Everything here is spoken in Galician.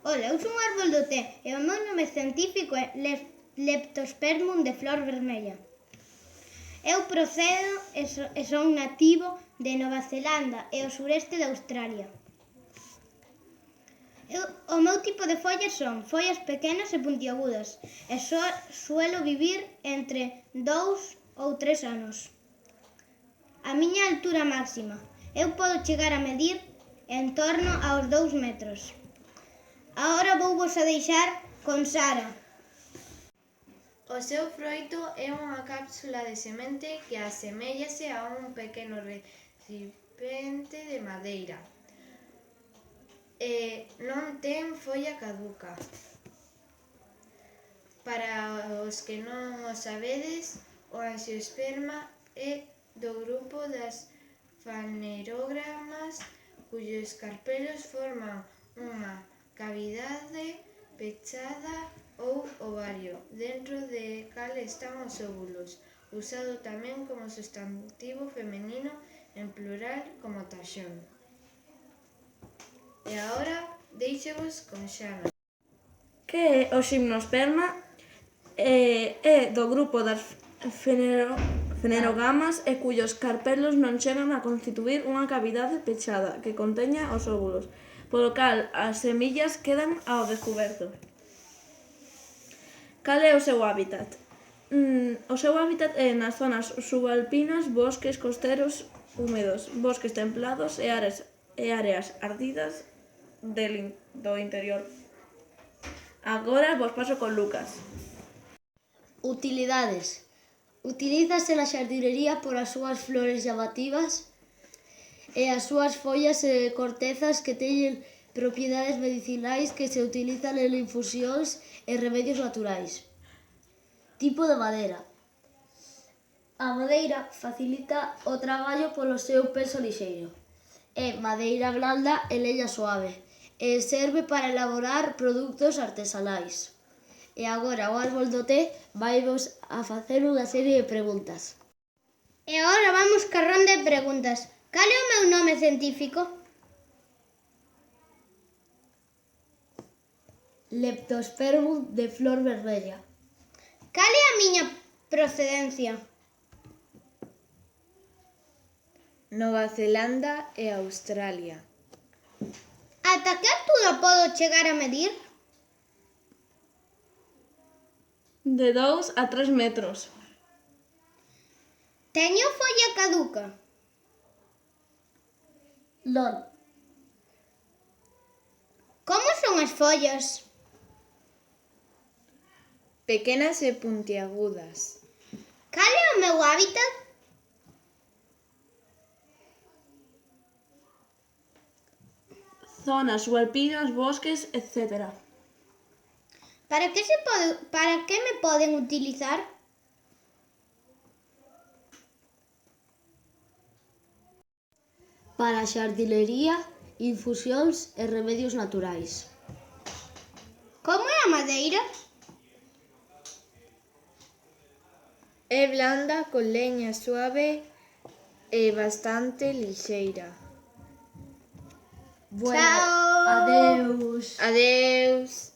Ola, eu son un árbol do té e o meu nome científico é Leptospermum de flor vermella. Eu procedo e son nativo de Nova Zelanda e o sureste de Australia. O meu tipo de follas son follas pequenas e puntiagudas e suelo vivir entre 2 ou 3 anos. A miña altura máxima, eu podo chegar a medir en torno aos 2 metros. Agora vouvos a deixar con Sara. O seu froito é unha cápsula de semente que aseméllase a un pequeno recipiente de madeira e non ten folla caduca. Para os que non o sabedes, o anxiosperma é do grupo das fanerógamas cuyos carpelos forman unha cavidade pechada ou ovario, dentro de cal están os óvulos, usado tamén como substantivo feminino en plural como taxón. E agora deixovos con Xana. Que é o ximnosperma? É do grupo das fanerógamas e cuyos carpelos non chegan a constituír unha cavidade pechada que conteña os óvulos, polo cal as semillas quedan ao descuberto. Cal é o seu hábitat? O seu hábitat é nas zonas subalpinas, bosques costeros húmedos, bosques templados e áreas ardidas do interior. Agora vos paso con Lucas. Utilidades. Utilízase na xardinería polas súas flores llamativas e as súas follas e cortezas que teñen propiedades medicinais que se utilizan en infusións e remedios naturais. Tipo de madeira. A madeira facilita o traballo polo seu peso lixeiro. É madeira blanda e leña suave e serve para elaborar produtos artesanais. E agora o árbol do té vaivos a facer unha serie de preguntas. E agora vamos ca ronda de preguntas. Cal é o meu nome científico? Leptospermum de flor vermella. Cal é a miña procedencia? Nova Zelanda e Australia. Ata que altura podo chegar a medir? De 2 a 3 metros. Teño folla caduca? Non. Como son as follas? Pequenas e puntiagudas. Cal é o meu hábitat? Zonas subalpinas, bosques, etc. Para que me poden utilizar? Para xardinería, infusións e remedios naturais. Como é a madeira? É blanda con leña suave e bastante lixeira. Bueno, Chao. adeus. Adeus.